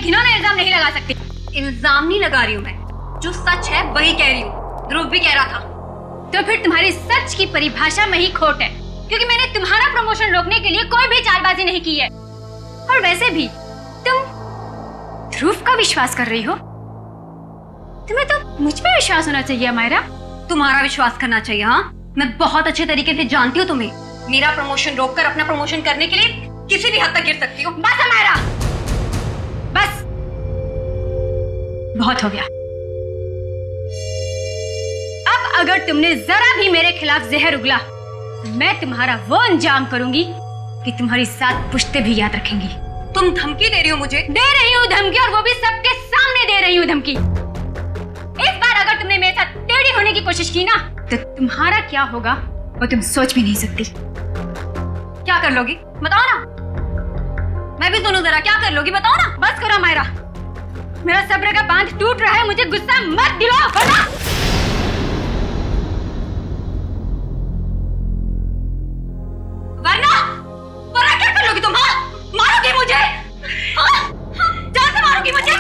घिनौना इल्जाम नहीं लगा सकती। इल्जाम नहीं लगा रही हूँ मैं, जो सच है वही कह रही हूँ। ध्रुव भी कह रहा था। तो फिर तुम्हारी सच की परिभाषा में ही खोट है, क्योंकि मैंने तुम्हारा प्रमोशन रोकने के लिए कोई भी चालबाजी नहीं की है। और वैसे भी तुम ध्रुव का विश्वास कर रही हो। तुम्हें तो मुझ पे विश्वास होना चाहिए मायरा। तुम्हारा विश्वास करना चाहिए। हाँ, मैं बहुत अच्छे तरीके से जानती हूँ तुम्हें। मेरा प्रमोशन रोककर अपना प्रमोशन करने के लिए किसी भी हद तक गिर सकती हो। बस मायरा, बस बहुत हो गया। अब अगर तुमने जरा भी मेरे खिलाफ जहर उगला तो मैं तुम्हारा वो अंजाम करूंगी कि तुम्हारी 7 पुश्तें भी याद रखेंगी। तुम धमकी दे रही हो मुझे? दे रही हूँ धमकी, और वो भी सबके सामने दे रही हूँ धमकी। इस बार अगर तुमने मेरे साथ टेढ़ी होने की कोशिश की ना, तो तुम्हारा क्या होगा वो तुम सोच भी नहीं सकती। क्या कर लोगी बताओ ना। मैं भी सुनूं जरा, क्या कर लोगी बताओ ना। बस करो मायरा, मेरा सब्र का बांध टूट रहा है। मुझे गुस्सा मत दिलाओ, वरना क्या कर लोगी तुम? हाँ, मारोगी मुझे? हाँ? जान से मारोगी मुझे?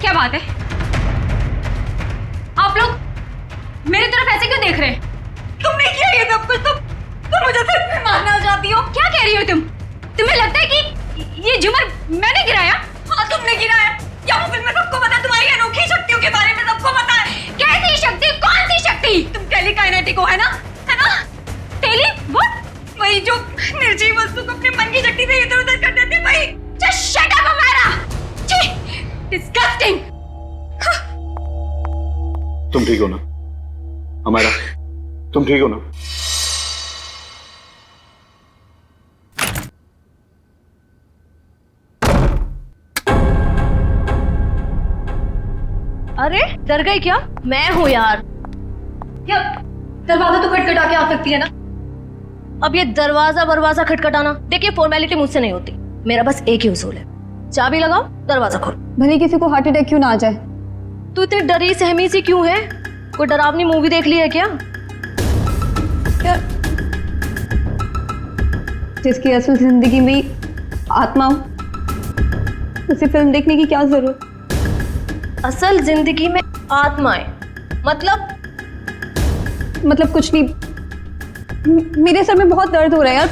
क्या बात है? आप लोग मेरी तरफ ऐसे क्यों देख रहे हैं? तुमने किया ये सब कुछ? तुम मुझे सिर्फ में मारना चाहती हो? क्या कह रही हो तुम? तुम्हें लगता है कि ये झूमर मैंने गिराया? हाँ, तुमने गिराया। या वो फिल्म में सबको पता है, तुम्हारी अनोखी शक्तियों के बारे में सबको पता है। कैसी शक्ति? कौन सी शक्ति? तुम टेलीकाइनेटिक हो, है ना? है ना? टेली वो? वही जो निर्जीव वस्तु को अपने मन की शक्ति से इधर उधर कर देते, वही। Just shut up, अमारा! छी! Disgusting! तुम ठीक हो ना हमारा? तुम ठीक हो ना? अरे डर गई क्या? मैं हूँ यार। क्या दरवाजा तो खटखटा के आ सकती है ना? अब ये दरवाजा खटखटाना, देखिए फॉर्मेलिटी मुझसे नहीं होती। मेरा बस एक ही उसूल है, चाबी लगाओ, दरवाजा खोलो। भले किसी को हार्ट अटैक क्यों ना आ जाए। तू इतनी डरी सहमी सी क्यों है? कोई डरावनी मूवी देख ली है क्या? जिसकी असल जिंदगी में आत्मा हो, उसे फिल्म देखने की क्या जरूरत? असल जिंदगी में आत्माएं मतलब कुछ नहीं। मेरे सर में बहुत दर्द हो रहा है यार,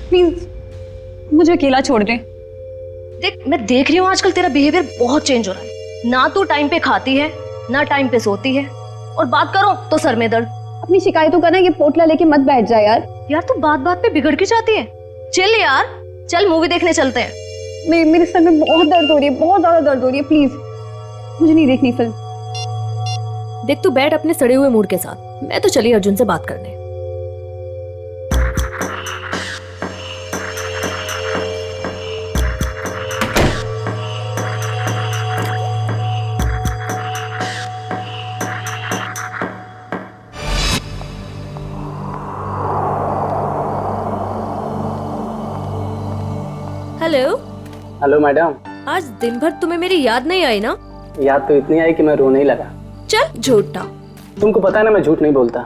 प्लीज मुझे अकेला छोड़ दे। देख, मैं देख रही हूँ आजकल तेरा बिहेवियर बहुत चेंज हो रहा है। ना तू टाइम पे खाती है, ना टाइम पे सोती है, और बात करो तो सर में दर्द। अपनी शिकायतों का ना ये पोटला लेके मत बैठ जा यार। यार तू बात बात पे बिगड़ के जाती है। चल यार, चल मूवी देखने चलते हैं। मेरे सर में बहुत दर्द हो रही है, बहुत ज्यादा दर्द हो रही है। प्लीज मुझे नहीं देखनी फिल्म। देख तू बैठ अपने सड़े हुए मूड के साथ, मैं तो चली अर्जुन से बात करने। हेलो। Hello madam. आज दिन भर तुम्हें मेरी याद नहीं आई ना? याद तो इतनी आई कि मैं रोने ही लगा। चल झूठा। तुमको पता है ना मैं झूठ नहीं बोलता।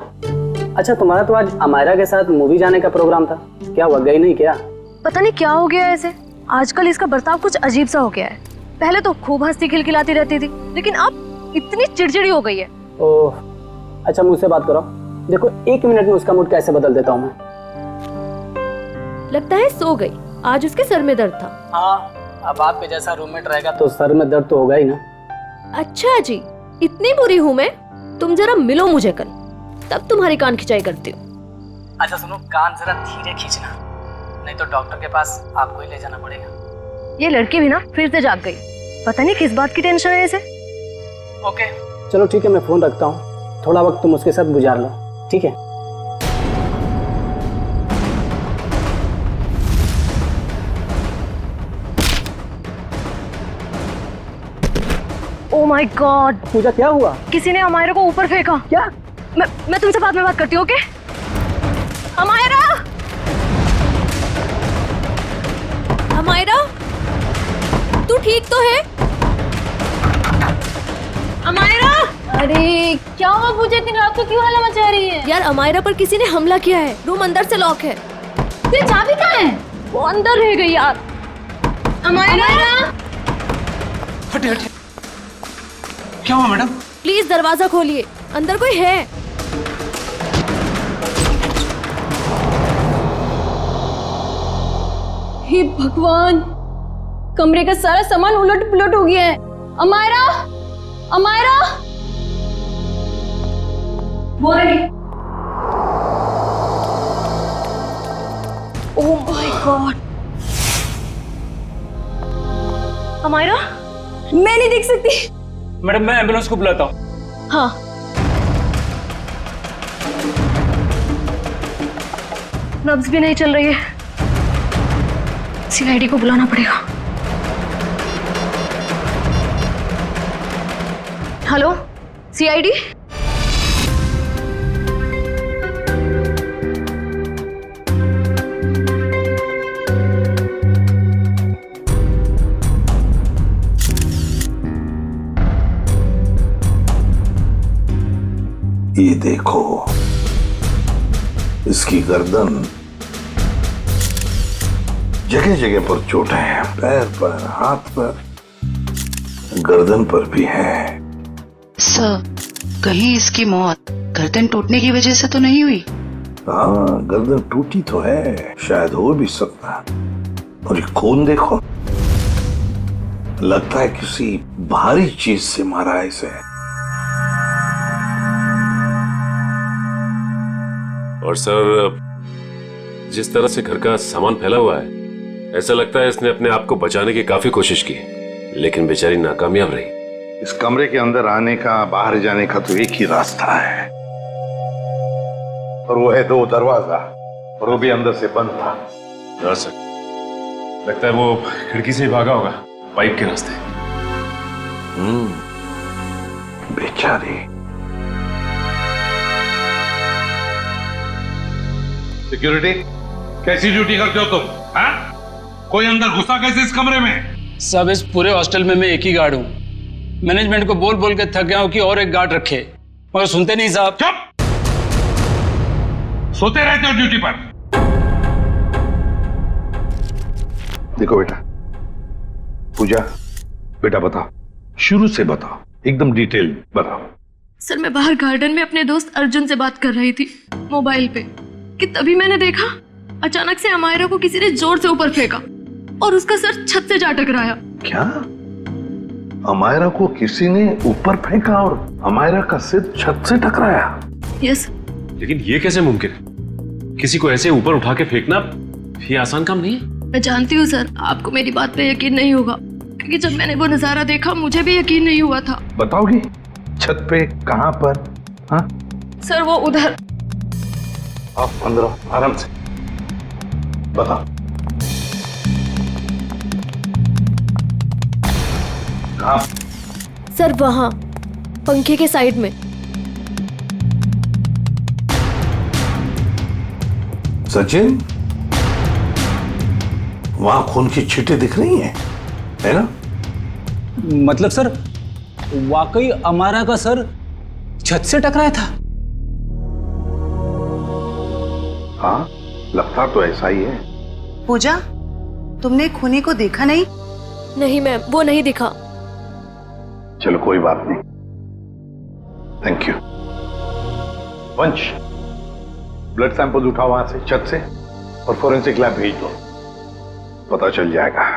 अच्छा, तुम्हारा तो आज अमायरा के साथ मूवी जाने का प्रोग्राम था, क्या हुआ, गई नहीं क्या? पता नहीं क्या हो गया ऐसे, आजकल इसका बर्ताव कुछ अजीब सा हो गया है। पहले तो खूब हंसती खिलखिलाती रहती थी, लेकिन अब इतनी चिड़चिड़ी हो गई है। ओह, अच्छा मुझसे बात करो, देखो 1 मिनट में उसका मूड कैसे बदल देता हूँ मैं। लगता है सो गई, आज उसके सर में दर्द था। हाँ, अब आपके जैसा रूममेट रहेगा तो सर में दर्द तो होगा ही ना। अच्छा जी, इतनी बुरी हूँ मैं? तुम जरा मिलो मुझे कल, तब तुम्हारी कान खिंचाई करती हूँ। अच्छा सुनो, कान जरा धीरे खींचना, नहीं तो डॉक्टर के पास आपको ही ले जाना पड़ेगा। ये लड़की भी ना फिर से जाग गई, पता नहीं किस बात की टेंशन है इसे। ओके चलो ठीक है, मैं फोन रखता हूँ, थोड़ा वक्त तुम उसके साथ गुजार लो, ठीक है? ओह माय गॉड, पूजा क्या हुआ? किसी ने अमायरा को ऊपर फेंका। क्या? मैं तुमसे बाद में बात करती हूँ, ओके? अमायरा, अमायरा, तू ठीक तो है? अमायरा! अरे क्या हुआ पूजा, इतनी रात को क्यों हल्ला मचा रही है? यार अमायरा पर किसी ने हमला किया है, रूम अंदर से लॉक है। तेरी चाबी कहाँ है? वो अंदर रह गई यार। अमायरा! हटे हटे, क्या हुआ मैडम? प्लीज दरवाजा खोलिए, अंदर कोई है। हे भगवान, कमरे का सारा सामान उलट पुलट हो गया है। अमायरा, अमायरा, वो रही। Oh my God. अमायरा, मैं नहीं देख सकती। मैडम मैं एम्बुलेंस को बुलाता हूँ। हाँ। नब्ज भी नहीं चल रही है, सीआईडी को बुलाना पड़ेगा। Hello CID? ये देखो, इसकी गर्दन, जगह जगह पर चोटें हैं, पैर पर, हाथ पर, गर्दन पर भी है। सर, कहीं इसकी मौत गर्दन टूटने की वजह से तो नहीं हुई? हाँ, गर्दन टूटी तो है, शायद हो भी सकता। और ये खून देखो, लगता है किसी भारी चीज से मारा है इसे। और सर, जिस तरह से घर का सामान फैला हुआ है, ऐसा लगता है इसने अपने आप को बचाने की काफी कोशिश की, लेकिन बेचारी नाकामयाब रही। इस कमरे के अंदर आने का, बाहर जाने का तो एक ही रास्ता है, और वो है 2 दरवाजा, और वो भी अंदर से बंद था। हाँ सर, लगता है वो खिड़की से ही भागा होगा, पाइप के रास्ते। बेचारी। सिक्योरिटी, कैसी ड्यूटी करते हो तुम? हाँ? कोई अंदर घुसा कैसे इस कमरे में? सब इस पूरे हॉस्टल में मैं एक ही गार्ड हूँ। मैनेजमेंट को बोल बोल के थक गया हूँ कि और एक गार्ड रखे, मगर सुनते नहीं साहब। चुप! सोते रहते हो ड्यूटी पर। देखो बेटा, पूजा, बेटा बताओ, शुरू से बताओ, एकदम डिटेल बताओ। सर, मैं बाहर गार्डन में अपने दोस्त अर्जुन से बात कर रही थी मोबाइल पे, कि तभी मैंने देखा अचानक से अमायरा को किसी ने जोर से ऊपर फेंका और उसका सर छत से जा टकराया। क्या? अमायरा को किसी ने ऊपर फेंका और अमायरा का सिर छत से टकराया? यस। लेकिन ये कैसे मुमकिन है? किसी को ऐसे ऊपर उठा के फेंकना ये आसान काम नहीं है। मैं जानती हूँ सर, आपको मेरी बात पे यकीन नहीं होगा, क्योंकि जब मैंने वो नजारा देखा मुझे भी यकीन नहीं हुआ था। बताओगी छत पे कहाँ पर? हाँ सर, वो उधर। आप अंदर आराम से बताओ। कहाँ? सर वहां, पंखे के साइड में। सचिन, वहां खून की छींटें दिख रही हैं, है ना? मतलब सर, वाकई अमायरा का सर छत से टकराया था? हाँ, लगता तो ऐसा ही है। पूजा, तुमने खूनी को देखा नहीं? नहीं मैम, वो नहीं दिखा। चलो कोई बात नहीं, थैंक यू। वंश, ब्लड सैंपल उठाओ वहां से, छत से, और फोरेंसिक लैब भेज दो, पता चल जाएगा।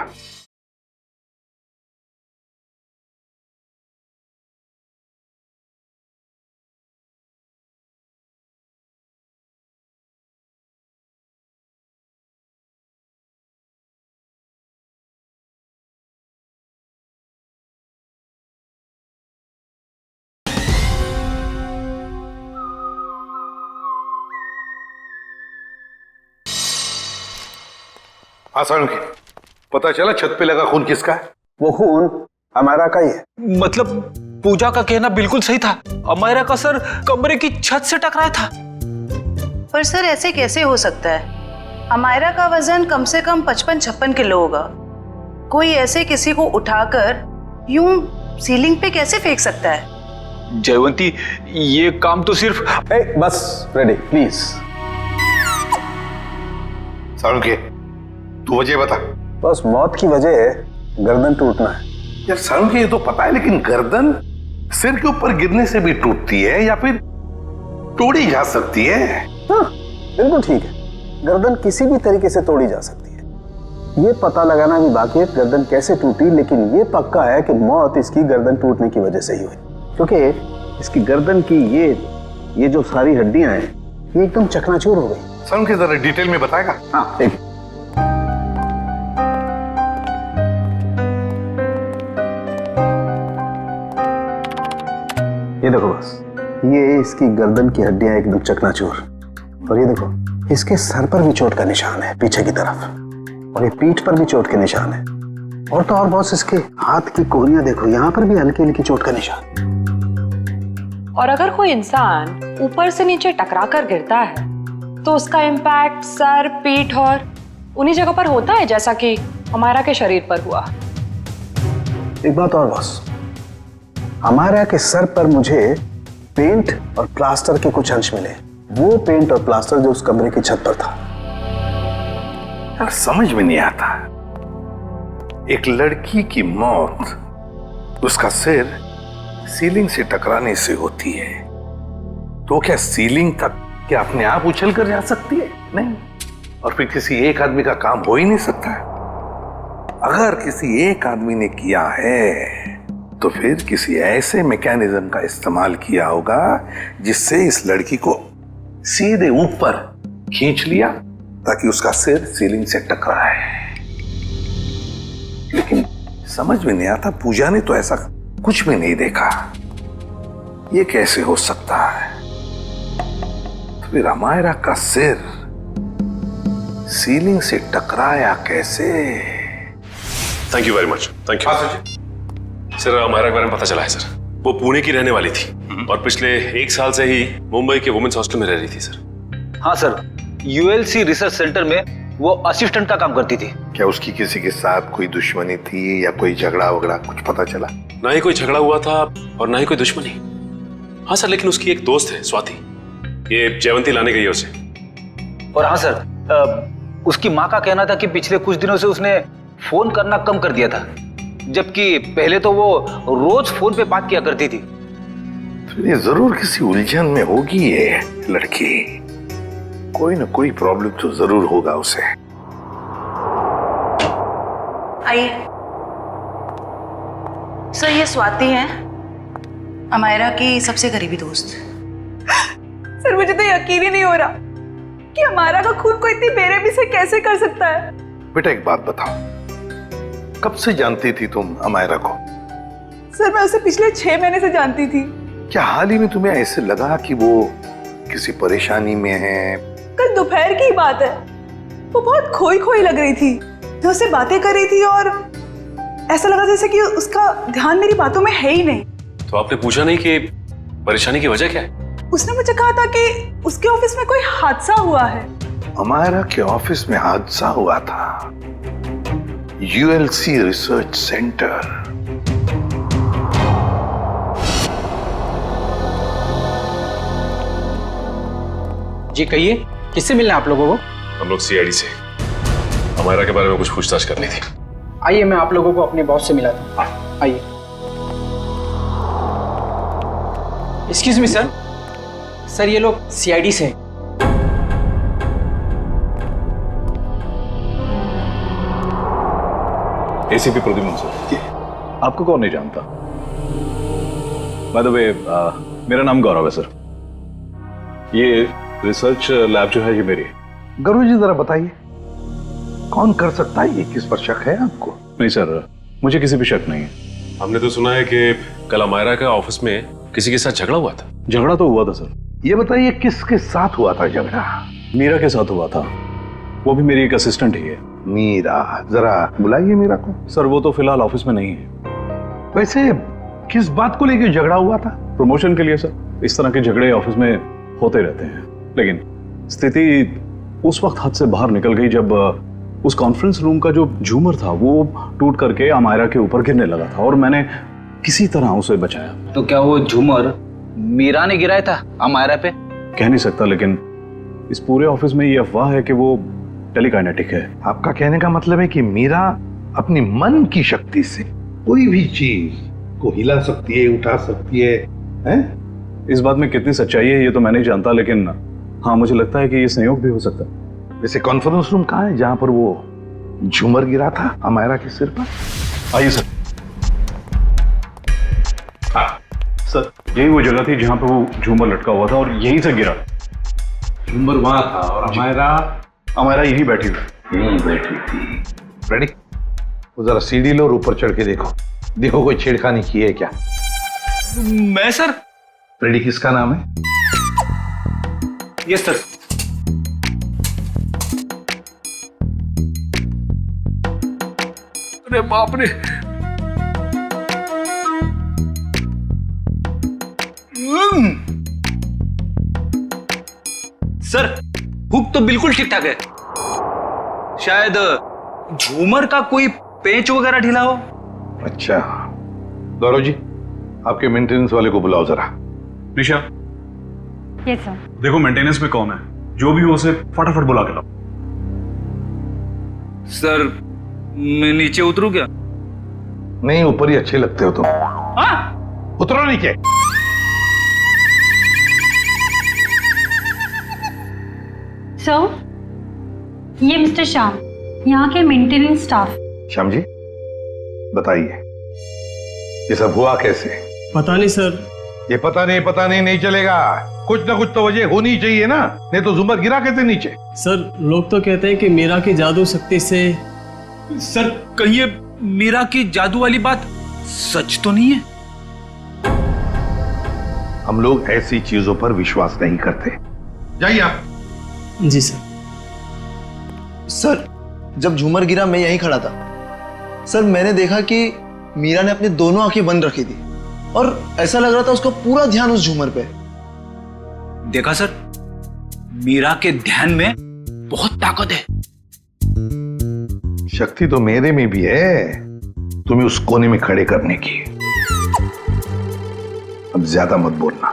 आसान के पता चला छत पे लगा खून किसका है? वो खून हमारा का ही है। मतलब पूजा का कहना बिल्कुल सही था। अमायरा का सर कमरे की छत से टकराया था। पर सर ऐसे कैसे हो सकता है? अमायरा का वजन कम से कम 55-56 किलो होगा। कोई ऐसे किसी को उठाकर यूं सीलिंग पे कैसे फेंक सकता है? जयवंती, ये काम तो सिर्फ बस रेडी प्लीज। सालुंखे, तू वजह बता। बस मौत की वजह है गर्दन टूटना है। यार सालुंखे, ये तो पता है, लेकिन गर्दन सिर के ऊपर गिरने से भी टूटती है या फिर तोड़ी जा सकती है? हाँ, बिल्कुल ठीक है। गर्दन किसी भी तरीके से तोड़ी जा सकती है। ये पता लगाना भी बाकी है गर्दन कैसे टूटी, लेकिन ये पक्का है कि मौत इसकी गर्दन टूटने की वजह से ही हुई, क्योंकि इसकी गर्दन की ये जो सारी हड्डियां हैं ये एकदम चकनाचूर हो गई। सालुंखे, जरा डिटेल में बताएगा? हाँ ठीक। ये देखो बस, ये इसकी गर्दन की हड्डियां एकदम चकनाचूर, और ये देखो इसके सर पर भी चोट का निशान है पीछे की तरफ, और ये पीठ पर भी चोट के निशान है, और तो और बॉस इसके हाथ की कोहनियां देखो, यहाँ पर भी हल्की हल्की चोट का निशान। और अगर कोई इंसान ऊपर से नीचे टकरा कर गिरता है तो उसका इम्पैक्ट सर, पीठ और उन्हीं जगह पर होता है जैसा कि अमायरा के शरीर पर हुआ। एक बात और बॉस, अमायरा के सर पर मुझे पेंट और प्लास्टर के कुछ अंश मिले। वो पेंट और प्लास्टर जो उस कमरे की छत पर था। यार समझ में नहीं आता, एक लड़की की मौत उसका सिर सीलिंग से टकराने से होती है, तो क्या सीलिंग तक क्या अपने आप उछल कर जा सकती है? नहीं। और फिर किसी एक आदमी का काम हो ही नहीं सकता है। अगर किसी एक आदमी ने किया है तो फिर किसी ऐसे मैकेनिज्म का इस्तेमाल किया होगा जिससे इस लड़की को सीधे ऊपर खींच लिया ताकि उसका सिर सीलिंग से टकराए। लेकिन समझ में नहीं आता, पूजा ने तो ऐसा कुछ भी नहीं देखा। ये कैसे हो सकता है? तो फिर अमायरा का सिर सीलिंग से टकराया कैसे? Thank you very much. Thank you sir. Amaira के बारे में पता चला है सर, वो पुणे की रहने वाली थी और पिछले 1 साल से ही मुंबई के वुमेन्स हॉस्टल में रह रही थी सर। हाँ सर, यूएलसी रिसर्च सेंटर में वो असिस्टेंट का काम करती थी। क्या उसकी किसी के साथ कोई दुश्मनी थी या कोई झगड़ा वगड़ा कुछ पता चला? ना ही कोई झगड़ा हुआ था और ना ही कोई दुश्मनी। हाँ सर, लेकिन उसकी एक दोस्त है स्वाति, ये जयवंती लाने गई है उसे। और हाँ सर, उसकी माँ का कहना था कि पिछले कुछ दिनों से उसने फोन करना कम कर दिया था, जबकि पहले तो वो रोज फोन पे बात किया करती थी। तो ये जरूर किसी उलझन में होगी ये लड़की, कोई ना कोई प्रॉब्लम तो जरूर होगा उसे। आइए सर, ये स्वाति है, अमायरा की सबसे करीबी दोस्त। सर मुझे तो यकीन ही नहीं हो रहा कि अमायरा का खून कोई इतनी बेरहमी से कैसे कर सकता है। बेटा एक बात बताओ, कब से जानती थी तुम अमायरा को? सर मैं उसे पिछले 6 महीने से जानती थी। क्या हाल ही में तुम्हें ऐसे लगा कि वो किसी परेशानी में है? कल दोपहर की बात है, वो बहुत खोई खोई लग रही थी। मैं उससे बातें कर रही थी और ऐसा लगा जैसे कि उसका ध्यान मेरी बातों में है ही नहीं। तो आपने पूछा नहीं कि परेशानी की वजह क्या है? उसने मुझे कहा था कि उसके ऑफिस में कोई हादसा हुआ है। अमायरा के ऑफिस में हादसा हुआ था? ULC research centre. जी कहिए, किससे मिलना है आप लोगों को? हम लोग सीआईडी से अमायरा के बारे में कुछ पूछताछ करनी थी। आइए, मैं आप लोगों को अपने बॉस से मिलाता हूँ। आइए। एक्सक्यूज मी सर, सर ये लोग सीआईडी से हैं। ACP Pradyuman sir. आपको कौन नहीं जानता? बाय द वे, मेरा नाम गौरव है सर। ये रिसर्च लैब जो है ये मेरी है। गौरव जी जरा बताइए, कौन कर सकता है ये? किस पर शक है आपको? नहीं सर, मुझे किसी भी शक नहीं है। हमने तो सुना है कि कल अमायरा का ऑफिस में किसी के साथ झगड़ा हुआ था। झगड़ा तो हुआ था सर। ये बताइए किसके साथ हुआ था झगड़ा? मीरा के साथ हुआ था, वो भी मेरी एक असिस्टेंट ही है। मीरा, जरा बुलाइए मीरा को। सर वो तो फिलहाल ऑफिस में नहीं है। वैसे किस बात को लेकर झगड़ा हुआ था? प्रमोशन के लिए सर। इस तरह के झगड़े ऑफिस में होते रहते हैं, लेकिन स्थिति उस वक्त हाथ से बाहर निकल गई जब उस कॉन्फ्रेंस रूम का जो झूमर था वो टूट करके अमायरा के ऊपर गिरने लगा था और मैंने किसी तरह उसे बचाया। तो क्या वो झूमर मीरा ने गिराया था अमायरा पे? कह नहीं सकता, लेकिन इस पूरे ऑफिस में ये अफवाह है कि वो टेलीकाइनेटिक है। आपका कहने का मतलब है कि मीरा अपनी मन की शक्ति से कोई भी चीज को हिला सकती है, उठा सकती है, हैं? इस बात में कितनी सच्चाई है ये तो मैं नहीं जानता, लेकिन हाँ मुझे लगता है कि ये संयोग भी हो सकता है। वैसे कॉन्फ्रेंस रूम कहाँ है जहां पर वो झूमर गिरा था अमायरा के सिर पर? आइए सर। हाँ सर, यही वो जगह थी जहां पर वो झूमर लटका हुआ था और यहीं से गिरा। झूमर वहां था और अमायरा यहीं बैठी हुई। यहीं बैठी थी। रेडी? वो जरा सीढ़ी लो और ऊपर चढ़ के देखो कोई छेड़खानी की है क्या? मैं सर? रेडी किसका नाम है? Yes sir. अरे बाप रे, सर हुक तो बिल्कुल ठीक ठाक है, शायद झूमर का कोई पेंच वगैरह ढीला हो। अच्छा गौरव जी, आपके मेंटेनेंस वाले को बुलाओ जरा। निशा, यस सर। देखो मेंटेनेंस में कौन है, जो भी हो उसे फटाफट बुला के लाओ। सर मैं नीचे उतरूं क्या? नहीं, ऊपर ही अच्छे लगते हो तुम। उतरो नीचे। सर, ये मिस्टर श्याम, यहाँ के मेंटेनेंस स्टाफ। श्याम जी बताइए ये सब हुआ कैसे? पता नहीं सर। ये पता नहीं चलेगा, कुछ ना कुछ तो वजह होनी चाहिए ना, नहीं तो झूमर गिरा कैसे नीचे? सर लोग तो कहते हैं कि मीरा की जादू शक्ति से। सर कहीं ये मीरा की जादू वाली बात सच तो नहीं है? हम लोग ऐसी चीजों पर विश्वास नहीं करते। जाइए आप। जी सर। सर जब झूमर गिरा मैं यहीं खड़ा था सर, मैंने देखा कि मीरा ने अपनी दोनों आंखें बंद रखी थी और ऐसा लग रहा था उसका पूरा ध्यान उस झूमर पे। देखा सर, मीरा के ध्यान में बहुत ताकत है। शक्ति तो मेरे में भी है तुम्हें उस कोने में खड़े करने की। अब ज्यादा मत बोलना,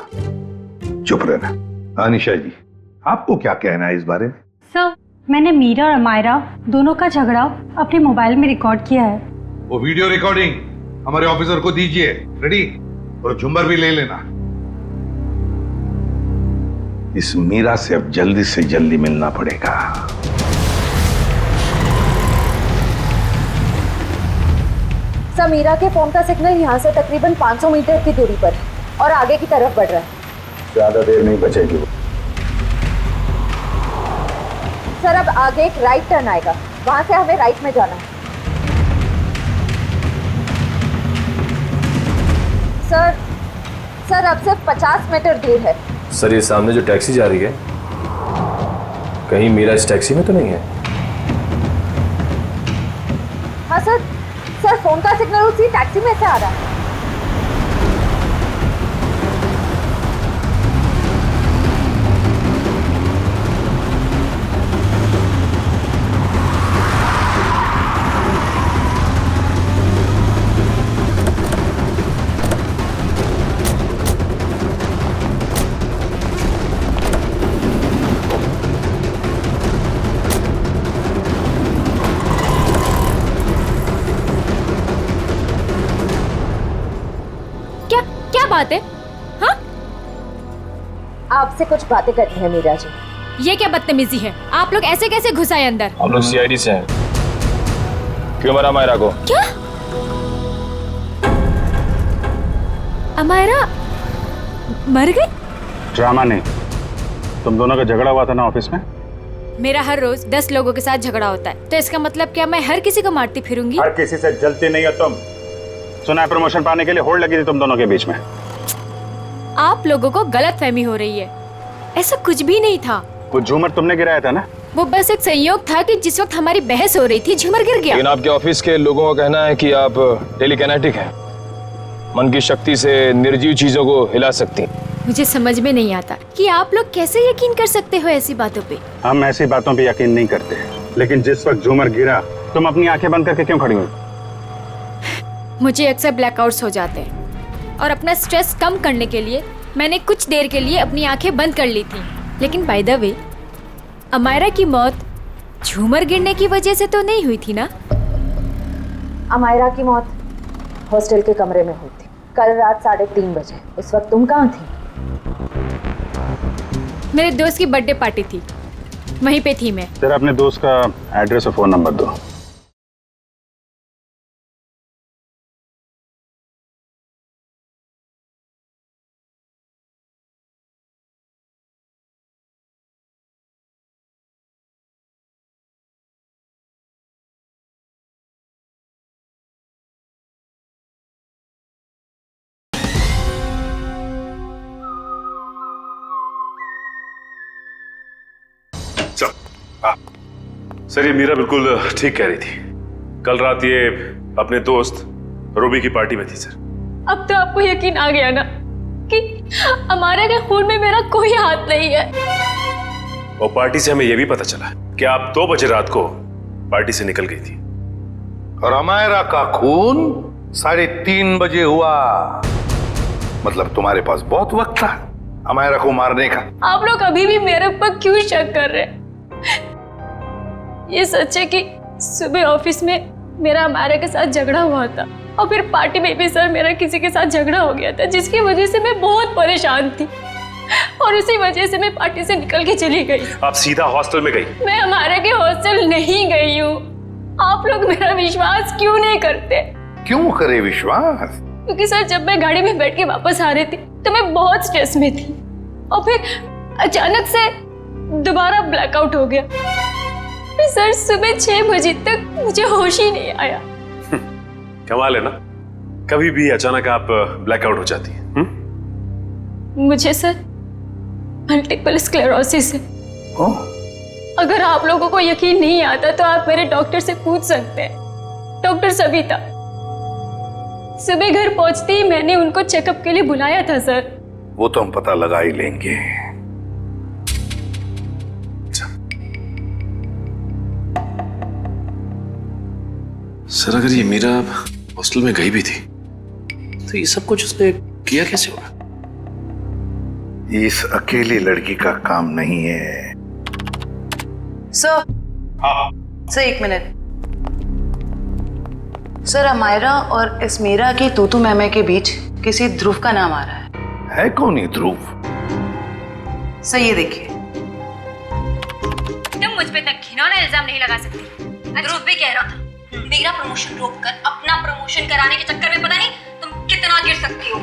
चुप रहना। अनिशा जी आपको क्या कहना है इस बारे में? सर, मैंने मीरा और अमायरा दोनों का झगड़ा अपने मोबाइल में रिकॉर्ड किया है। वो वीडियो रिकॉर्डिंग हमारे ऑफिसर को दीजिए। रेडी? और झुम्बर भी ले लेना। इस मीरा से अब जल्दी से जल्दी मिलना पड़ेगा। सर मीरा के फोन का सिग्नल यहाँ से तकरीबन 500 मीटर की दूरी पर और आगे की तरफ बढ़ रहा है। ज्यादा देर नहीं बचेगी वो। सर अब आगे एक राइट टर्न आएगा, वहां से हमें राइट में जाना है। सर अब सिर्फ 50 मीटर दूर है। सर ये सामने जो टैक्सी जा रही है, कहीं मीरा इस टैक्सी में तो नहीं है? हाँ सर फोन का सिग्नल उसी टैक्सी में से आ रहा है। बात है? हाँ? आपसे कुछ बातें करनी है मीरा जी। ये क्या बदतमीजी है? आप लोग ऐसे कैसे घुस आए अंदर? हम लोग सीआईडी से हैं। क्यों मरा अमायरा को? क्या? अमायरा मर गई? ड्रामा नहीं, तुम दोनों का झगड़ा हुआ था ना ऑफिस में। मेरा हर रोज 10 लोगों के साथ झगड़ा होता है, तो इसका मतलब क्या मैं हर किसी को मारती फिरूंगी? हर किसी से जलती नहीं हो तुम। सुना है प्रमोशन पाने के लिए होड़ लगी थी तुम दोनों के बीच में। आप लोगों को गलतफहमी हो रही है, ऐसा कुछ भी नहीं था। वो झूमर तुमने गिराया था ना? वो बस एक संयोग था कि जिस वक्त हमारी बहस हो रही थी झूमर गिर गया। लेकिन आपके ऑफिस के लोगों का कहना है कि आप टेलीकाइनेटिक हैं। मन की शक्ति से निर्जीव चीजों को हिला सकती हैं। मुझे समझ में नहीं आता कि आप लोग कैसे यकीन कर सकते हो ऐसी बातों पे। हम ऐसी बातों पे यकीन नहीं करते, लेकिन जिस वक्त झूमर गिरा तुम अपनी आंखें बंद करके क्यों खड़ी हुई? मुझे अक्सर ब्लैकआउट्स हो जाते हैं और अपना स्ट्रेस कम करने के लिए मैंने कुछ देर के लिए अपनी आंखें बंद कर ली थी। लेकिन बाय द वे, अमायरा की मौत झूमर गिरने की वजह से तो नहीं हुई थी ना? अमायरा की मौत हॉस्टल के कमरे में हुई थी कल रात 3:30 बजे। उस वक्त तुम कहाँ थी? मेरे दोस्त की बर्थडे पार्टी थी, वहीं पे थी मैं। जरा अपने दोस्त का एड्रेस और फोन नंबर दो। सर, ये मीरा बिल्कुल ठीक कह रही थी। कल रात ये अपने दोस्त रूबी की पार्टी में थी सर। अब तो आपको यकीन आ गया ना कि अमायरा के खून में मेरा कोई हाथ नहीं है। और पार्टी से हमें यह भी पता चला कि आप 2 बजे रात को पार्टी से निकल गई थी। और अमायरा का खून 3:30 बजे हुआ। मतलब तुम्हारे पास बहुत वक्त था अमायरा को मारने का। आप लोग अभी भी मेरे ऊपर क्यों शक कर रहे हैं? ये सच है कि सुबह ऑफिस में मेरा अमायरा के साथ झगड़ा हुआ था और फिर पार्टी में भी सर मेरा किसी के साथ झगड़ा हो गया था, जिसकी वजह से मैं बहुत परेशान थी और उसी वजह से मैं पार्टी से निकल के चली गई। आप सीधा हॉस्टल में गई? मैं अमायरा के हॉस्टल नहीं गई हूँ। आप लोग मेरा विश्वास क्यों नहीं करते? क्यों करे विश्वास? क्योंकि सर जब मैं गाड़ी में बैठ के वापस आ रही थी तो मैं बहुत स्ट्रेस में थी और फिर अचानक से दोबारा ब्लैकआउट हो गया। फिर सर सुबह 6 बजे तक मुझे होश ही नहीं आया। कमाल है ना, कभी भी अचानक आप ब्लैकआउट हो जाती हैं। मुझे सर मल्टीपल स्क्लेरोसिस है। अगर आप लोगों को यकीन नहीं आता तो आप मेरे डॉक्टर से पूछ सकते हैं, डॉक्टर सविता। सुबह घर पहुंचते ही मैंने उनको चेकअप के लिए बुलाया था सर। वो तो हम पता लगा ही लेंगे। सर, अगर ये मीरा हॉस्टल में गई भी थी तो ये सब कुछ उसने किया कैसे होगा? इस अकेली लड़की का काम नहीं है। Sir, sir 1 minute. Sir, Amaira और इस मीरा की तूतू मैमे के बीच किसी ध्रुव का नाम आ रहा है कौन ये ध्रुव? सर ये देखिए। तुम मुझ पे तक घिनौना इल्जाम नहीं लगा सकती। ध्रुव भी कह रहा था मेरा प्रमोशन रोककर अपना प्रमोशन कराने के चक्कर में पता नहीं तुम कितना गिर सकती हो।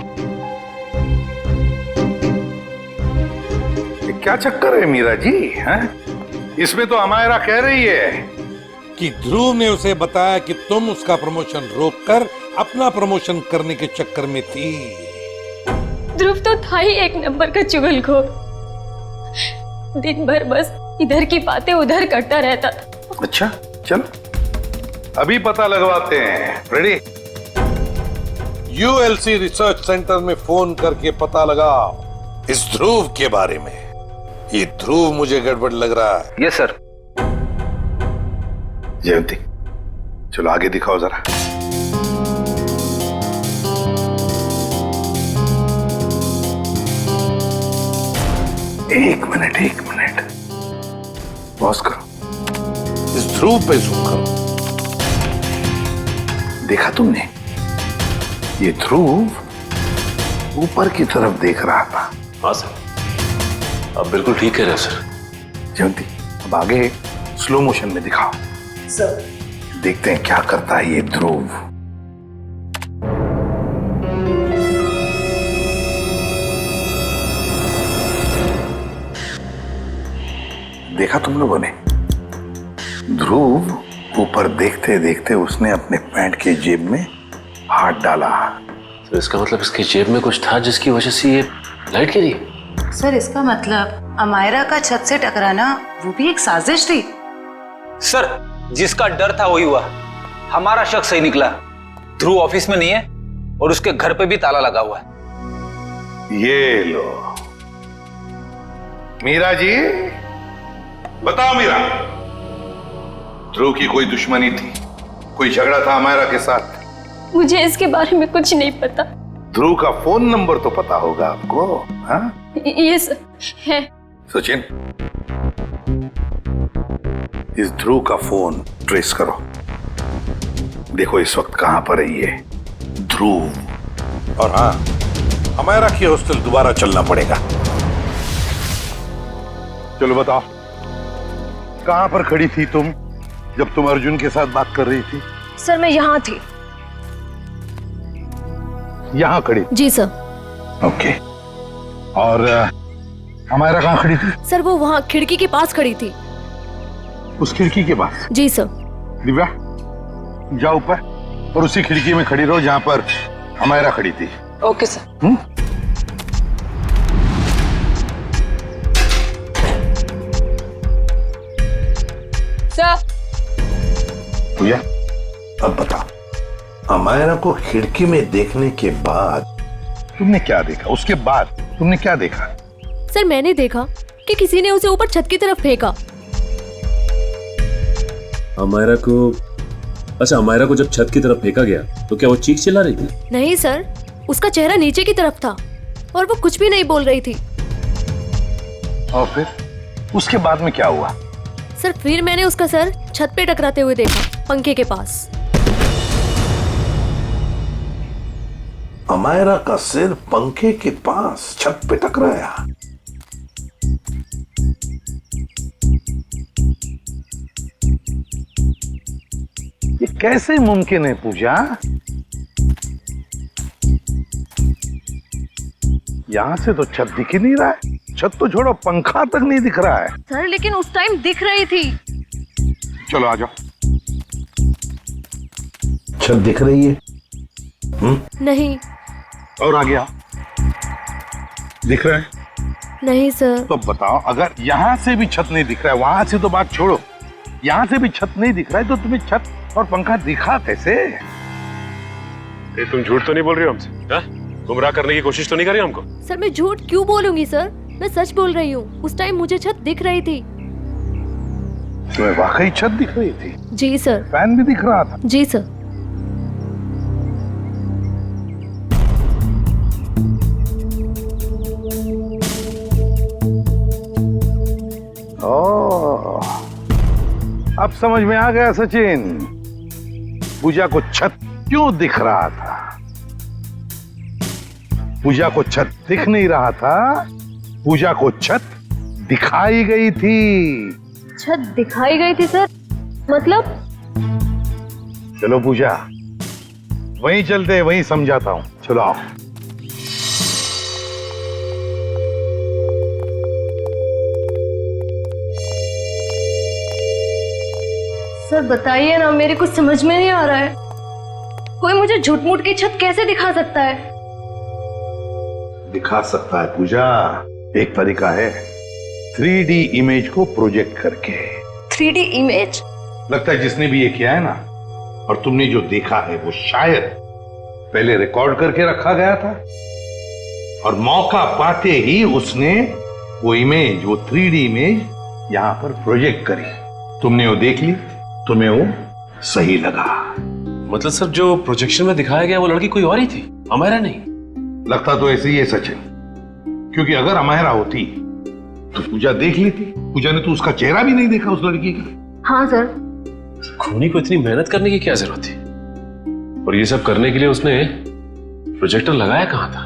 ये क्या चक्कर है मीरा जी? हैं? इसमें तो अमायरा कह रही है कि ध्रुव ने उसे बताया कि तुम उसका प्रमोशन रोककर अपना प्रमोशन करने के चक्कर में थी। ध्रुव तो था ही एक नंबर का चुगलखोर। दिन भर बस इधर की बातें उधर करता रहता था। अच्छा, चलो अभी पता लगवाते हैं। रेडी? यूएलसी रिसर्च सेंटर में फोन करके पता लगाओ इस ध्रुव के बारे में। ये ध्रुव मुझे गड़बड़ लग रहा है। Yes sir. जयंती, चलो आगे दिखाओ जरा। एक मिनट पॉज करो। इस ध्रुव पे जूम करो। देखा तुमने? ये ध्रुव ऊपर की तरफ देख रहा था। हाँ सर, आप बिल्कुल ठीक कह रहे हो सर। जयंती, अब आगे स्लो मोशन में दिखाओ। सर देखते हैं क्या करता है ये ध्रुव। देखा तुम लोगों ने? ध्रुव ऊपर देखते देखते उसने अपने पैंट के जेब में हाथ डाला। तो इसका मतलब इसकी जेब में कुछ था जिसकी वजह से ये लाइट गिरी। सर इसका मतलब अमायरा का छत से टकराना वो भी एक साजिश थी। सर, जिसका डर था वही हुआ। हमारा शक सही निकला। ध्रुव ऑफिस में नहीं है, और उसके घर पे भी ताला लगा हुआ है। ये लो मीरा जी, बताओ मीरा, ध्रुव की कोई दुश्मनी थी, कोई झगड़ा था अमायरा के साथ? मुझे इसके बारे में कुछ नहीं पता। ध्रुव का फोन नंबर तो पता होगा आपको? हाँ ये है। सचिन, इस ध्रुव का फोन ट्रेस करो, देखो इस वक्त कहां पर है ये ध्रुव। और हाँ, अमायरा की हॉस्टल दोबारा चलना पड़ेगा। चलो बताओ, कहां पर खड़ी थी तुम जब तुम अर्जुन के साथ बात कर रही थी? सर मैं यहाँ थी। यहां खड़ी? जी सर। ओके। और अमायरा कहां खड़ी थी? सर वो वहाँ खिड़की के पास खड़ी थी। उस खिड़की के पास? जी सर। दिव्या, जाओ ऊपर और उसी खिड़की में खड़ी रहो जहां पर अमायरा खड़ी थी। Okay sir. सर। भैया, अब बताओ, अमायरा को खिड़की में देखने के बाद तुमने क्या देखा? उसके बाद तुमने क्या देखा? सर मैंने देखा कि किसी ने उसे ऊपर छत की तरफ फेंका। अमायरा को, अच्छा अमायरा को जब छत की तरफ फेंका गया तो क्या वो चीख चिल्ला रही थी? नहीं सर, उसका चेहरा नीचे की तरफ था और वो कुछ भी नहीं बोल रही थी। और फिर उसके बाद में क्या हुआ? सर फिर मैंने उसका सर छत पे टकराते हुए देखा, पंखे के पास। अमायरा का सिर पंखे के पास छत पे टकराया। ये कैसे मुमकिन है पूजा? यहां से तो छत दिख ही नहीं रहा है, छत तो छोड़ो पंखा तक नहीं दिख रहा है। सर लेकिन उस टाइम दिख रही थी। चलो आ जाओ। छत दिख रही है? नहीं। और आ गया? दिख रहा है? नहीं सर। तो बताओ, अगर यहां से भी छत नहीं दिख रहा है, वहां से तो बात छोड़ो, यहां से भी छत नहीं दिख रहा है, तो तुम्हें छत और पंखा दिखा कैसे? तुम झूठ तो नहीं बोल रही हो हमसे? गुमराह करने की कोशिश तो नहीं कर रही हमको? सर मैं झूठ क्यों बोलूंगी सर, मैं सच बोल रही हूँ। उस टाइम मुझे छत दिख रही थी। तुम्हें वाकई छत दिख रही थी? जी सर। फैन भी दिख रहा था? जी सर। ओह, अब समझ में आ गया सचिन, पूजा को छत क्यों दिख रहा था। पूजा को छत दिख नहीं रहा था, पूजा को छत दिखाई गई थी। छत दिखाई गई थी सर? मतलब? चलो पूजा, वहीं चलते, वहीं समझाता हूं। चलो आओ। सर बताइए ना, मेरे कुछ समझ में नहीं आ रहा है। कोई मुझे झूठ मूठ की छत कैसे दिखा सकता है? दिखा सकता है पूजा, एक तरीका है, 3D इमेज को प्रोजेक्ट करके। 3D image? लगता है जिसने भी ये किया है ना, और तुमने जो देखा है वो शायद पहले रिकॉर्ड करके रखा गया था और मौका पाते ही उसने वो इमेज, वो 3D इमेज यहां पर प्रोजेक्ट करी। तुमने वो देख ली, तुम्हें वो सही लगा। मतलब सर जो प्रोजेक्शन में दिखाया गया वो लड़की कोई और ही थी, अमायरा नहीं? लगता तो ऐसे ही है सचिन, क्योंकि अगर अमायरा होती तो पूजा देख लेती। पूजा ने तो उसका चेहरा भी नहीं देखा उस लड़की का। हाँ सर। खूनी को इतनी मेहनत करने की क्या जरूरत थी? और ये सब करने के लिए उसने प्रोजेक्टर लगाया कहां था?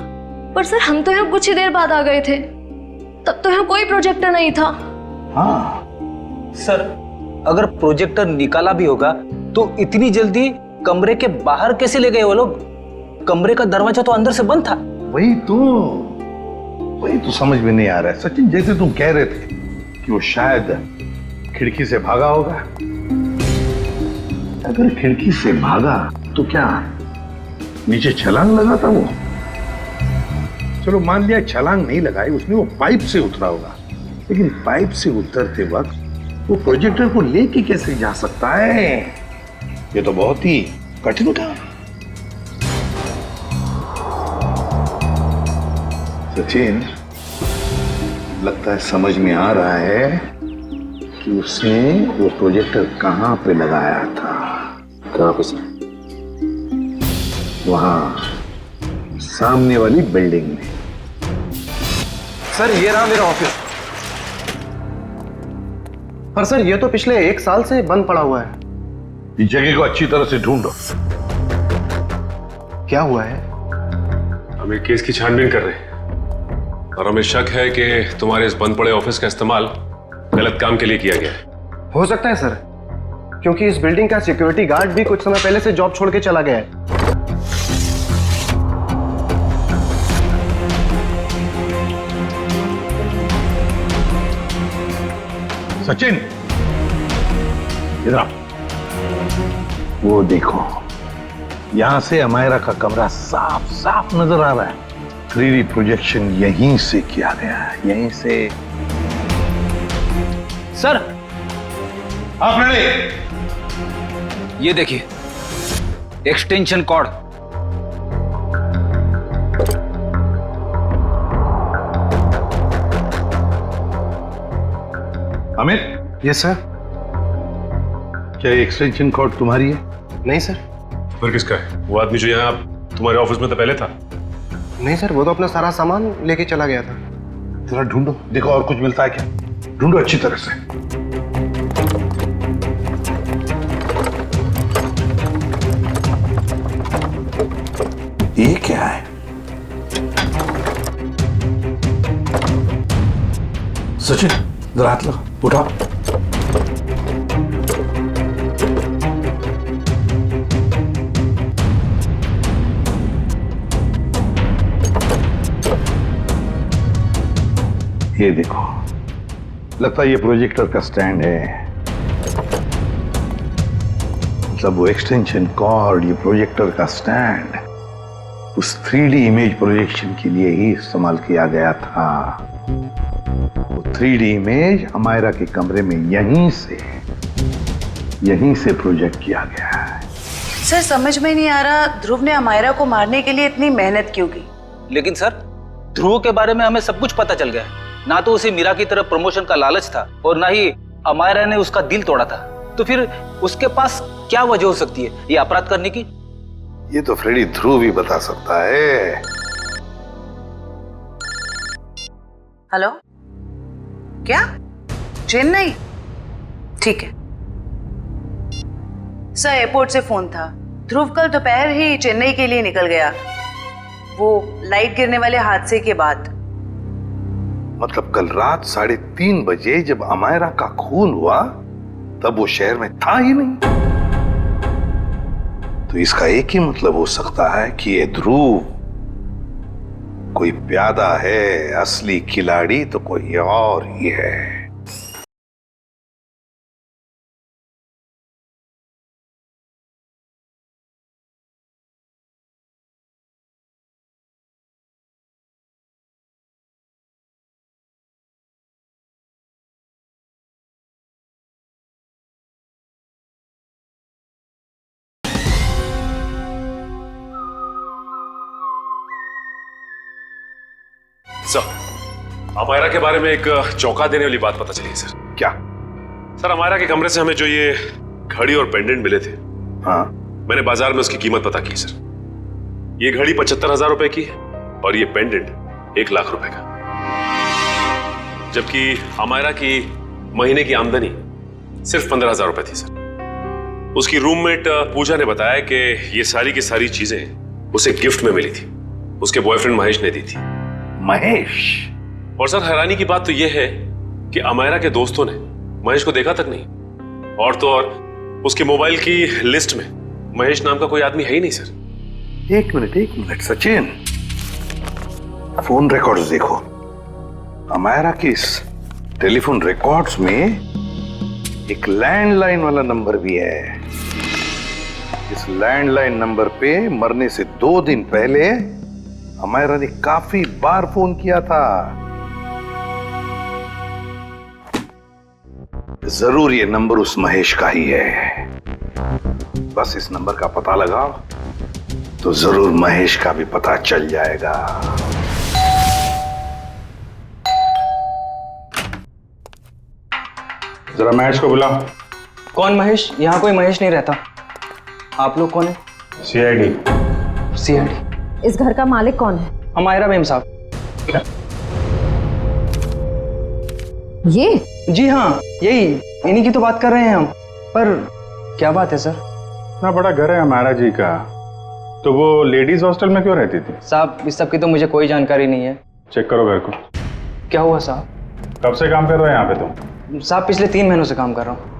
पर सर हम तो यहाँ कुछ ही देर बाद आ गए थे, तब तो यहाँ कोई प्रोजेक्टर नहीं था। हाँ सर, अगर प्रोजेक्टर निकाला भी होगा तो इतनी जल्दी कमरे के बाहर कैसे ले गए वो लोग? कमरे का दरवाजा तो अंदर से बंद था। वही तो समझ में नहीं आ रहा है सचिन। जैसे तुम कह रहे थे कि वो शायद खिड़की से भागा होगा, अगर खिड़की से भागा तो क्या नीचे छलांग लगा था वो? चलो मान लिया छलांग नहीं लगाई उसने, वो पाइप से उतरा होगा, लेकिन पाइप से उतरते वक्त वो प्रोजेक्टर को लेके कैसे जा सकता है? ये तो बहुत ही कठिन काम। सचिन, लगता है समझ में आ रहा है कि उसने वो प्रोजेक्टर कहां पे लगाया था। कहां पे सर? वहां सामने वाली बिल्डिंग में। सर ये रहा मेरा ऑफिस। पर सर ये तो पिछले 1 साल से बंद पड़ा हुआ है। इस जगह को अच्छी तरह से ढूंढो। क्या हुआ है? हम एक केस की छानबीन कर रहे हैं और हमें शक है कि तुम्हारे इस बंद पड़े ऑफिस का इस्तेमाल गलत काम के लिए किया गया है। हो सकता है सर, क्योंकि इस बिल्डिंग का सिक्योरिटी गार्ड भी कुछ समय पहले से जॉब छोड़ के चला गया है। सचिन, इधर आओ। वो देखो, यहां से अमायरा का कमरा साफ साफ नजर आ रहा है। 3D प्रोजेक्शन यहीं से किया गया है, यहीं से। सर, आप रेडी? ये देखिए, extension cord. Amit. Yes sir. क्या ये एक्सटेंशन कॉर्ड तुम्हारी है? नहीं सर। फिर किसका है? वो आदमी जो यहाँ तुम्हारे ऑफिस में तो पहले था। नहीं सर, वो तो अपना सारा सामान लेके चला गया था। जरा ढूंढो, देखो और कुछ मिलता है क्या। ढूंढो अच्छी तरह से। ये क्या है? सचिन, जरा हाथ लो, उठाओ। ये देखो, लगता है ये प्रोजेक्टर का स्टैंड है। मतलब वो एक्सटेंशन कॉर्ड, ये प्रोजेक्टर का स्टैंड उस 3D इमेज प्रोजेक्शन के लिए ही इस्तेमाल किया गया था। वो 3D इमेज अमायरा के कमरे में यहीं से प्रोजेक्ट किया गया है। सर समझ में नहीं आ रहा, ध्रुव ने अमायरा को मारने के लिए इतनी मेहनत क्यों की? लेकिन सर, ध्रुव के बारे में हमें सब कुछ पता चल गया है। ना तो उसे मीरा की तरफ प्रमोशन का लालच था और ना ही अमायरा ने उसका दिल तोड़ा था। तो फिर उसके पास क्या वजह हो सकती है ये अपराध करने की? ये तो फ्रेडी ध्रुव ही बता सकता है। हेलो, क्या? चेन्नई? ठीक है सर, एयरपोर्ट से फोन था। ध्रुव कल दोपहर ही चेन्नई के लिए निकल गया, वो लाइट गिरने वाले हादसे के बाद। मतलब कल रात 3:30 बजे जब अमायरा का खून हुआ तब वो शहर में था ही नहीं। तो इसका एक ही मतलब हो सकता है कि ये ध्रुव कोई प्यादा है, असली खिलाड़ी तो कोई और ही है। सर, अमायरा के बारे में एक चौंका देने वाली बात पता चली है सर। क्या? सर, अमायरा के कमरे से हमें जो ये घड़ी और पेंडेंट मिले थे, हाँ, मैंने बाजार में उसकी कीमत पता की सर। ये घड़ी 75,000 रुपए की है और ये पेंडेंट 1 लाख रुपए का। जबकि अमायरा की महीने की आमदनी सिर्फ 15,000 रुपए थी सर। उसकी रूममेट पूजा ने बताया कि ये सारी की सारी चीजें उसे गिफ्ट में मिली थी, उसके बॉयफ्रेंड महेश ने दी थी। महेश? और सर, हैरानी की बात तो यह है कि अमायरा के दोस्तों ने महेश को देखा तक नहीं। और तो और उसके मोबाइल की लिस्ट में महेश नाम का कोई आदमी है ही नहीं सर। एक मिनट सचिन, फोन रिकॉर्ड्स देखो। अमायरा के इस टेलीफोन रिकॉर्ड्स में एक लैंडलाइन वाला नंबर भी है। इस लैंडलाइन नंबर पे मरने से 2 दिन पहले अमायरा ने काफी बार फोन किया था। जरूर ये नंबर उस महेश का ही है। बस इस नंबर का पता लगाओ, तो जरूर महेश का भी पता चल जाएगा। जरा महेश को बुलाओ। कौन महेश? यहाँ कोई महेश नहीं रहता। आप लोग कौन है? सीआईडी। सीआईडी। इस घर का मालिक कौन है? अमायरा मैम साहब। ये? जी हाँ, यही, इन्हीं की तो बात कर रहे हैं हम। पर क्या बात है सर? इतना बड़ा घर है हमारा जी का, तो वो लेडीज हॉस्टल में क्यों रहती थी? साहब इस सब की तो मुझे कोई जानकारी नहीं है। चेक करो घर को। क्या हुआ साहब? कब से काम कर रहे हो यहाँ पे तुम? साहब पिछले 3 महीनों से काम कर रहा हूँ।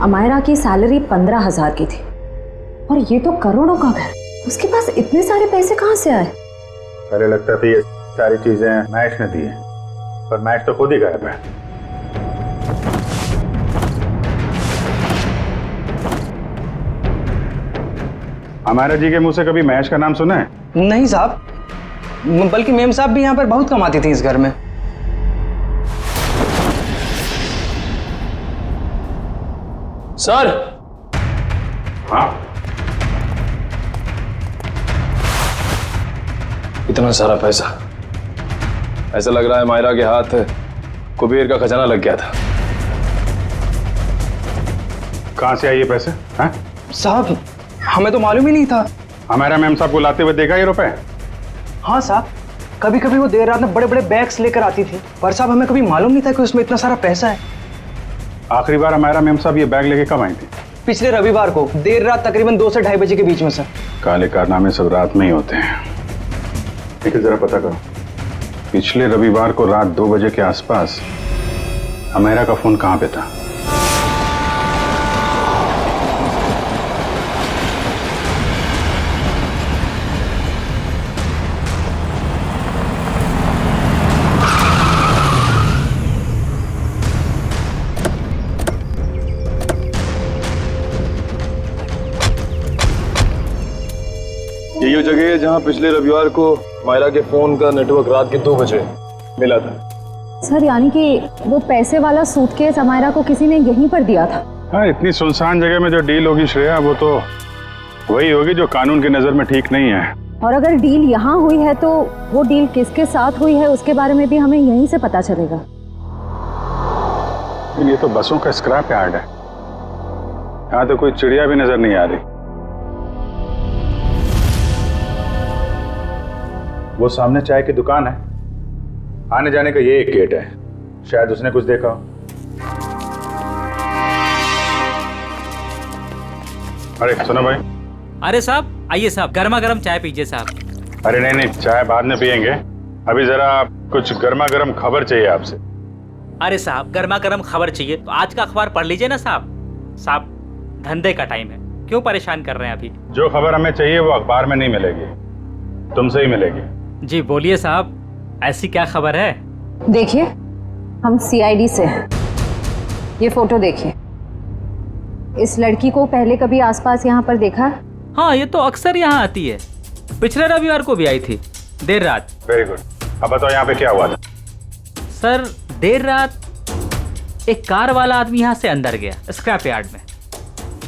अमायरा की सैलरी 15,000 की थी और ये तो करोड़ों का घर, उसके पास इतने सारे पैसे कहाँ से आए? पहले लगता था ये सारी चीजें महेश ने दी है, पर महेश तो खुद ही गायब है। अमायरा जी के मुंह से कभी महेश का नाम सुना है? नहीं साहब, बल्कि मेम साहब भी यहाँ पर बहुत कमाती थी इस घर में। सर। हाँ। इतना सारा पैसा, ऐसा लग रहा है मायरा के हाथ कुबेर का खजाना लग गया था। कहाँ से आए ये पैसे? हैं? साहब हमें तो मालूम ही नहीं था। हमारा मैम साहब को लाते हुए देखा ये रुपए? हाँ साहब, कभी कभी वो देर रात में बड़े बड़े बैग्स लेकर आती थी, पर साहब हमें कभी मालूम नहीं था कि उसमें इतना सारा पैसा है। आखिरी बार हमारा मैम साहब ये बैग लेके कब आई थी? पिछले रविवार को देर रात तकरीबन 2 से 2:30 बजे के बीच में सर। काले कारनामे सब रात में ही होते हैं, लेकिन जरा पता करो, पिछले रविवार को रात 2 बजे के आसपास अमेरा का फोन कहाँ पे था? यही वो जगह है जहां पिछले रविवार को मायरा के फोन का नेटवर्क रात के 2 बजे मिला था। सर यानी कि वो पैसे वाला सूटकेस अमायरा को किसी ने यहीं पर दिया था? हाँ, इतनी सुनसान जगह में जो डील होगी श्रेया, वो तो वही होगी जो कानून की नजर में ठीक नहीं है। और अगर डील यहाँ हुई है तो वो डील किसके साथ हुई है उसके बारे में भी हमें यहीं से पता चलेगा। ये तो बसों का स्क्रैप यार्ड है, यहाँ तो कोई चिड़िया भी नजर नहीं आ रही। वो सामने चाय की दुकान है, आने जाने का ये एक गेट है, शायद उसने कुछ देखा हो। अरे सुनो भाई। अरे साहब आइए साहब, गर्मा गर्म चाय पीजिए साहब। अरे नहीं नहीं, चाय बाद में पियेंगे, अभी जरा कुछ गर्मा गर्म खबर चाहिए आपसे। अरे साहब गर्मा गर्म खबर चाहिए तो आज का अखबार पढ़ लीजिए ना साहब। साहब धंधे का टाइम है, क्यों परेशान कर रहे हैं अभी? जो खबर हमें चाहिए वो अखबार में नहीं मिलेगी, तुमसे ही मिलेगी। जी बोलिए साहब, ऐसी क्या खबर है? देखिए हम सीआईडी से हैं, ये फोटो देखिए। इस लड़की को पहले कभी आसपास यहाँ पर देखा है? हाँ ये तो अक्सर यहाँ आती है, पिछले रविवार को भी आई थी देर रात। वेरी गुड, अब बताओ यहाँ पे क्या हुआ था? सर देर रात एक कार वाला आदमी यहाँ से अंदर गया स्क्रैप यार्ड में,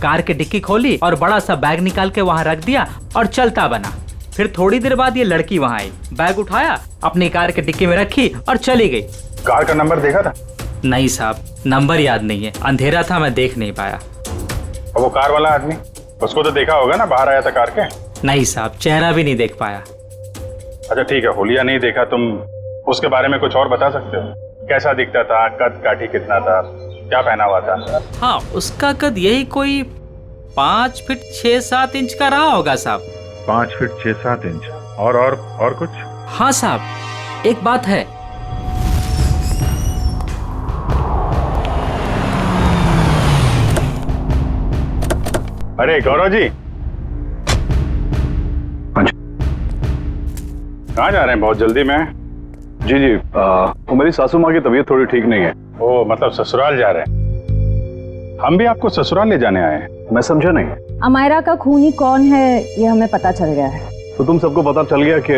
कार की डिक्की खोली और बड़ा सा बैग निकाल के वहां रख दिया और चलता बना। फिर थोड़ी देर बाद ये लड़की वहां आई, बैग उठाया, अपनी कार की डिक्की में रखी और चली गई। कार का नंबर देखा था? नहीं साहब, नंबर याद नहीं है, अंधेरा था, मैं देख नहीं पाया। और वो कार वाला आदमी, उसको तो देखा होगा ना, बाहर आया था कार के? नहीं साहब, चेहरा भी नहीं देख पाया। अच्छा ठीक है, हुलिया नहीं देखा, तुम उसके बारे में कुछ और बता सकते हो? कैसा दिखता था, कद काठी कितना था, क्या पहना हुआ था? हाँ उसका कद यही कोई 5 फीट 6-7 इंच का रहा होगा साहब। 5 फीट 6-7 इंच। और कुछ? हाँ साहब एक बात है, अरे गौरव जी, कहाँ जा रहे हैं बहुत जल्दी में? जी जी, वो मेरी सासू माँ की तबीयत थोड़ी ठीक नहीं है। ओ मतलब ससुराल जा रहे हैं? हम भी आपको ससुराल ले जाने आए हैं। मैं समझा नहीं। अमायरा का खूनी कौन है ये हमें पता चल गया है। तो तुम सबको पता चल गया कि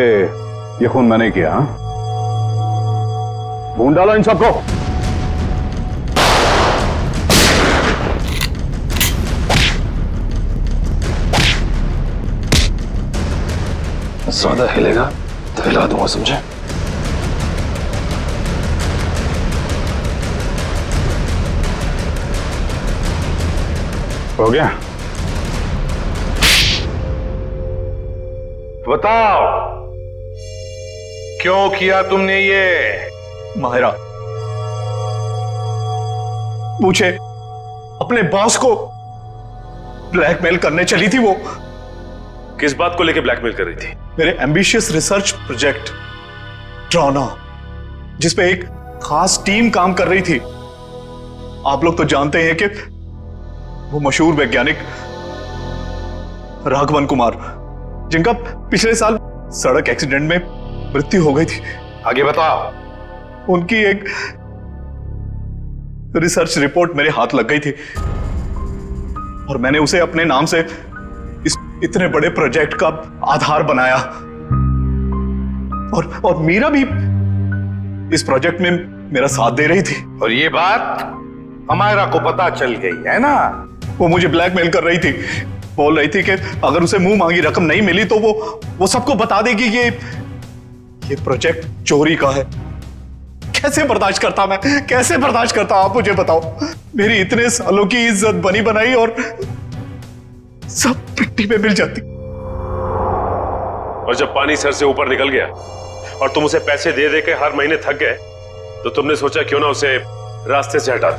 ये खून मैंने किया? हाँ, ढूंढ डालो इन सबको। ज्यादा हिलेगा तो हिला दूंगा, समझे? हो गया? बताओ क्यों किया तुमने ये? माहिरा, मुझे अपने बॉस को ब्लैकमेल करने चली थी वो। किस बात को लेकर ब्लैकमेल कर रही थी? मेरे एम्बिशियस रिसर्च प्रोजेक्ट ड्रोना, जिसपे एक खास टीम काम कर रही थी। आप लोग तो जानते हैं कि वो मशहूर वैज्ञानिक राघवन कुमार, जिनका पिछले साल सड़क एक्सीडेंट में मृत्यु हो गई थी। आगे बताओ। उनकी एक रिसर्च रिपोर्ट मेरे हाथ लग गई थी और मैंने उसे अपने नाम से इस इतने बड़े प्रोजेक्ट का आधार बनाया। और मीरा भी इस प्रोजेक्ट में मेरा साथ दे रही थी। और ये बात अमायरा को पता चल गई है ना? वो मुझे ब्लैकमेल कर रही थी, बोल रही थी कि अगर उसे मुंह मांगी रकम नहीं मिली तो वो सबको बता देगी कि ये प्रोजेक्ट चोरी का है। कैसे बर्दाश्त करता मैं, कैसे बर्दाश्त करता? आप मुझे बताओ। मेरी इतने सालों की इज्जत बनी बनाई और सब मिट्टी में मिल जाती। और जब पानी सर से ऊपर निकल गया और तुम उसे पैसे दे दे के हर महीने थक गए, तो तुमने सोचा क्यों ना उसे रास्ते से हटा दो।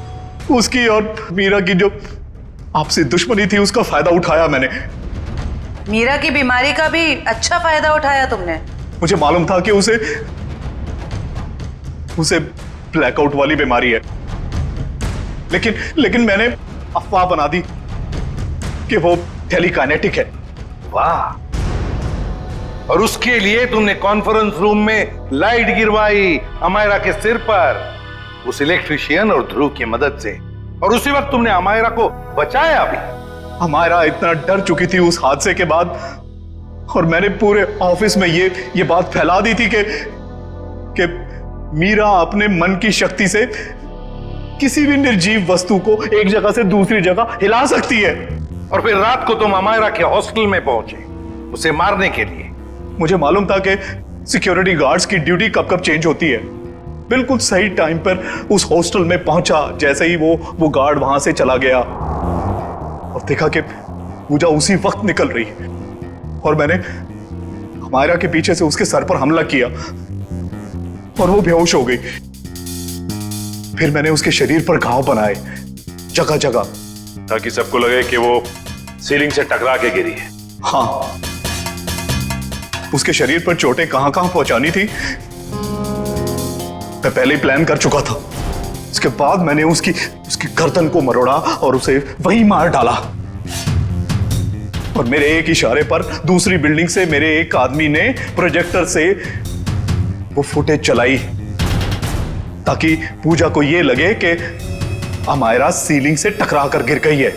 उसकी और मीरा की जो आपसी दुश्मनी थी, उसका फायदा उठाया मैंने। मीरा की बीमारी का भी अच्छा फायदा उठाया तुमने। मुझे मालूम था कि उसे ब्लैकआउट वाली बीमारी है, लेकिन मैंने अफवाह बना दी कि वो टेलीकाइनेटिक है। वाह! और उसके लिए तुमने कॉन्फ्रेंस रूम में लाइट गिरवाई अमायरा के सिर पर, उस इलेक्ट्रिशियन और ध्रुव की मदद से। और उसी वक्त तुमने अमायरा को बचाया भी। अमायरा इतना डर चुकी थी उस हादसे के बाद, और मैंने पूरे ऑफिस में ये बात फैला दी थी कि मीरा अपने मन की शक्ति से किसी भी निर्जीव वस्तु को एक जगह से दूसरी जगह हिला सकती है। और फिर रात को तुम अमायरा के हॉस्टल में पहुंचे उसे मारने के लिए। मुझे मालूम था कि सिक्योरिटी गार्ड्स की ड्यूटी कब कब चेंज होती है। बिल्कुल सही टाइम पर उस हॉस्टल में पहुंचा। जैसे ही वो गार्ड वहां से चला गया और देखा कि पूजा उसी वक्त निकल रही है, और मैंने अमायरा के पीछे से उसके सर पर हमला किया और वो बेहोश हो गई। फिर मैंने उसके शरीर पर घाव बनाए जगह जगह, ताकि सबको लगे कि वो सीलिंग से टकरा के गिरी है। हाँ, उसके शरीर पर चोटें कहां कहां पहुंचानी थी मैं पहले ही प्लान कर चुका था। उसके बाद मैंने उसकी गर्दन को मरोड़ा और उसे वहीं मार डाला। और मेरे एक इशारे पर दूसरी बिल्डिंग से मेरे एक आदमी ने प्रोजेक्टर से वो फुटेज चलाई, ताकि पूजा को यह लगे कि अमायरा सीलिंग से टकरा कर गिर गई है।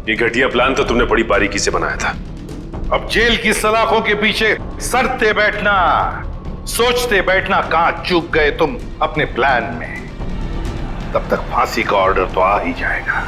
ये घटिया प्लान तो तुमने बड़ी बारीकी से बनाया था। अब जेल की सलाखों के पीछे सरते बैठना, सोचते बैठना कहां चूक गए तुम अपने प्लान में। तब तक फांसी का ऑर्डर तो आ ही जाएगा।